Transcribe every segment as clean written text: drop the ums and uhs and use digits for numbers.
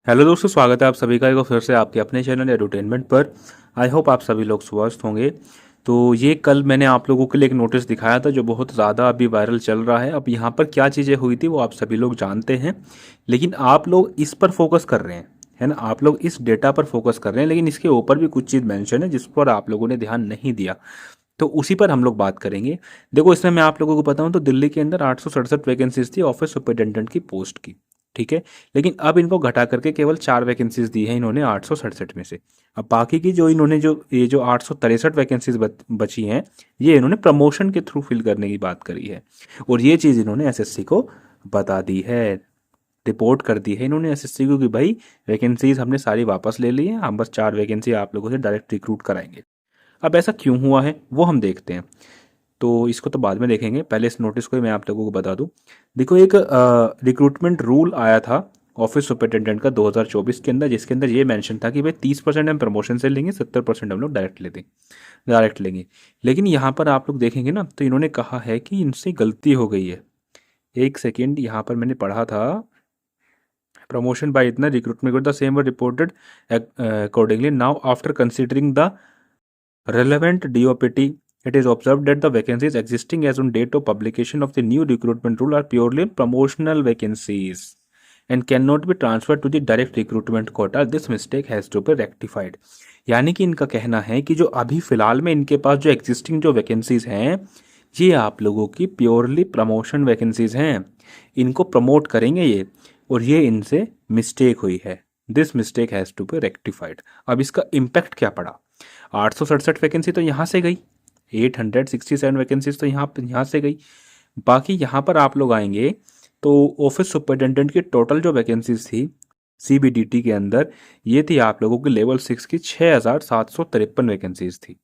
Hello दोस्तों, स्वागत है आप सभी का एक बार फिर से आपके अपने चैनल एडुटेनमेंट पर। आई होप आप सभी लोग स्वस्थ होंगे। तो ये कल मैंने आप लोगों के लिए एक नोटिस दिखाया था जो बहुत ज़्यादा अभी वायरल चल रहा है। अब यहाँ पर क्या चीज़ें हुई थी वो आप सभी लोग जानते हैं, लेकिन आप लोग इस पर फोकस कर रहे हैं, है ना। आप लोग इस डेटा पर फोकस कर रहे हैं, लेकिन इसके ऊपर भी कुछ चीज़ मेंशन है जिस पर आप लोगों ने ध्यान नहीं दिया। तो उसी पर हम लोग बात करेंगे। देखो, इसमें मैं आप लोगों को बताऊं तो दिल्ली के अंदर 867 वैकेंसीज थी ऑफिस सुपरिटेंडेंट की पोस्ट की। ठीक है, लेकिन अब इनको घटा करके केवल 4 वैकेंसीज दी है इन्होंने 867 में से। अब बाकी की जो इन्होंने जो 863 वैकेंसीज बची हैं, ये इन्होंने प्रमोशन के थ्रू फिल करने की बात करी है। और ये चीज़ इन्होंने एसएससी को बता दी है, रिपोर्ट कर दी है इन्होंने एसएससी को कि भाई वैकेंसीज हमने सारी वापस ले ली है, हम बस 4 वैकेंसी आप लोगों से डायरेक्ट रिक्रूट कराएंगे। अब ऐसा क्यों हुआ है वो हम देखते हैं। तो इसको तो बाद में देखेंगे, पहले इस नोटिस को ही मैं आप लोगों को बता दूं। देखो, एक रिक्रूटमेंट रूल आया था ऑफिस सुपरिटेंडेंट का 2024 के अंदर, जिसके अंदर ये मेंशन था कि भाई 30% हम प्रमोशन से लेंगे, 70% हम लोग डायरेक्ट लेंगे। लेकिन यहाँ पर आप लोग देखेंगे ना, तो इन्होंने कहा है कि इनसे गलती हो गई है। एक सेकेंड, यहाँ पर मैंने पढ़ा था, प्रमोशन बाय इतना recruitment the same were reported accordingly now after considering the relevant DOPT, it is observed that the vacancies existing as on date of publication of the new recruitment rule are purely promotional vacancies and cannot be transferred to the direct recruitment quota. This mistake has to be rectified. यानी कि इनका कहना है कि जो अभी फिलहाल में इनके पास जो एग्जिस्टिंग जो वैकेंसीज हैं, ये आप लोगों की प्योरली प्रमोशन वैकेंसीज हैं। इनको प्रमोट करेंगे ये, और ये इनसे मिस्टेक हुई है। This mistake has to be rectified. अब इसका इम्पैक्ट क्या पड़ा? 867 वैकेंसी तो यहाँ से गई, 867 वैकेंसीज तो यहाँ से गई। बाकी यहाँ पर आप लोग आएंगे तो ऑफिस सुपरिटेंडेंट की टोटल जो वैकेंसीज थी सीबीडीटी के अंदर, ये थी आप लोगों की लेवल 6 की 6753 वैकेंसीज थी।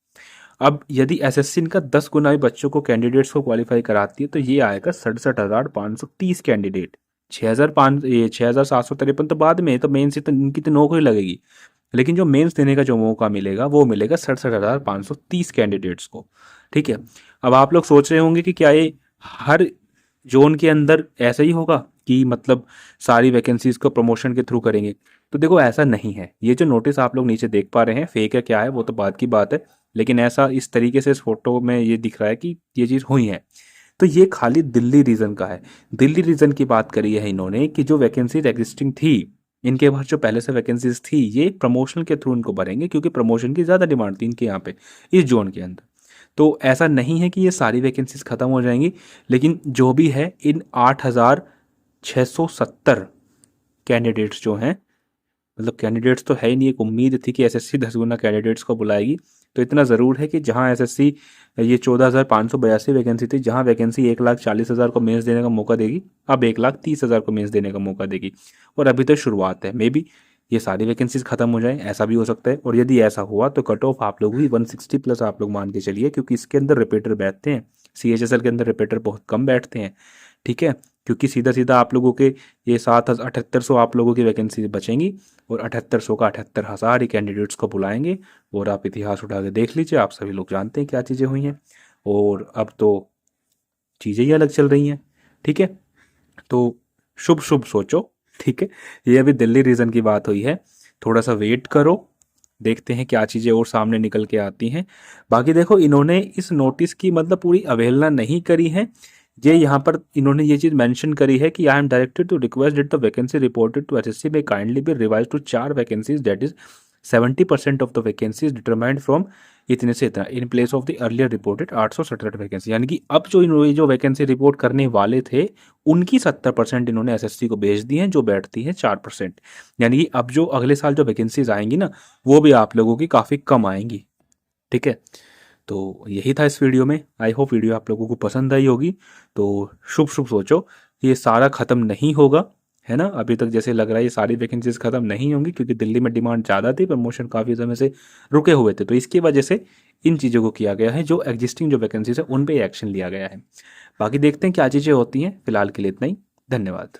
अब यदि एसएससी इनका 10 गुना भी बच्चों को कैंडिडेट्स को क्वालिफाई कराती है तो ये आएगा 67,530 कैंडिडेट। 6,753 तो बाद में, तो मेन से तो इनकी तो नौकरी लगेगी, लेकिन जो मेंस देने का जो मौका मिलेगा वो मिलेगा 67,530 कैंडिडेट्स को। ठीक है, अब आप लोग सोच रहे होंगे कि क्या ये हर जोन के अंदर ऐसा ही होगा कि मतलब सारी वैकेंसीज को प्रमोशन के थ्रू करेंगे? तो देखो, ऐसा नहीं है। ये जो नोटिस आप लोग नीचे देख पा रहे हैं, फेक है क्या है वो तो बात की बात है, लेकिन ऐसा इस तरीके से इस फोटो में ये दिख रहा है कि ये चीज़ हुई है। तो ये खाली दिल्ली रीजन का है। दिल्ली रीजन की बात करी है इन्होंने कि जो वैकेंसीज एग्जिस्टिंग थी, इनके पास जो पहले से वैकेंसीज थी, ये प्रमोशन के थ्रू इनको भरेंगे क्योंकि प्रमोशन की ज़्यादा डिमांड थी इनके यहाँ पे इस जोन के अंदर। तो ऐसा नहीं है कि ये सारी वैकेंसीज खत्म हो जाएंगी, लेकिन जो भी है इन 8,670 कैंडिडेट्स जो हैं, मतलब कैंडिडेट्स तो है ही नहीं, एक उम्मीद थी कि एसएससी 10 गुना कैंडिडेट्स को बुलाएगी। तो इतना ज़रूर है कि जहां एसएससी ये 14,582 वैकेंसी थी, जहां वैकेंसी 1,40,000 को मेंस देने का मौका देगी, अब 1,30,000 को मेंस देने का मौका देगी। और अभी तो शुरुआत है, मे बी ये सारी वैकेंसीज खत्म हो जाए, ऐसा भी हो सकता है। और यदि ऐसा हुआ तो कट ऑफ आप लोग भी 160 प्लस आप लोग मान के चलिए, क्योंकि इसके अंदर रिपीटर बैठते हैं, सीएचएसएल के अंदर रिपीटर बहुत कम बैठते हैं। ठीक है, क्योंकि सीधा सीधा आप लोगों के ये 7,7800 आप लोगों की वैकेंसी बचेंगी, और 7800 का 78,000 ही कैंडिडेट्स को बुलाएंगे। और आप इतिहास उठा के देख लीजिए, आप सभी लोग जानते हैं क्या चीज़ें हुई हैं, और अब तो चीज़ें ही अलग चल रही हैं। ठीक है, तो शुभ शुभ सोचो। ठीक है, ये अभी दिल्ली रीजन की बात हुई है, थोड़ा सा वेट करो, देखते हैं क्या चीज़ें और सामने निकल के आती हैं। बाकी देखो, इन्होंने इस नोटिस की मतलब पूरी अवहेलना नहीं करी है। ये यहाँ पर इन्होंने ये चीज़ मेंशन करी है कि I am directed to request that the vacancy reported to SSC में kindly be revise to 4 vacancies, that is 70% of the vacancies determined from इतने से इतना in place of the earlier reported 867 vacancy. यानी कि अब जो इन्होंने जो वैकेंसी रिपोर्ट करने वाले थे, उनकी 70% इन्होंने एसएससी को भेज दी हैं, जो बैठती है 4%। यानी कि अब जो अगले साल जो वैकेंसीज आएंगी ना, वो भी आप लोगों की काफ़ी कम आएंगी। ठीक है, तो यही था इस वीडियो में। आई होप वीडियो आप लोगों को पसंद आई होगी। तो शुभ शुभ सोचो, ये सारा ख़त्म नहीं होगा, है ना। अभी तक जैसे लग रहा है ये सारी वैकेंसीज ख़त्म नहीं होंगी, क्योंकि दिल्ली में डिमांड ज़्यादा थी, प्रमोशन काफ़ी समय से रुके हुए थे, तो इसकी वजह से इन चीज़ों को किया गया है। जो एग्जिस्टिंग जो वैकेंसीज है उन पर एक्शन लिया गया है। बाकी देखते हैं क्या चीज़ें होती हैं। फिलहाल के लिए इतना ही, धन्यवाद।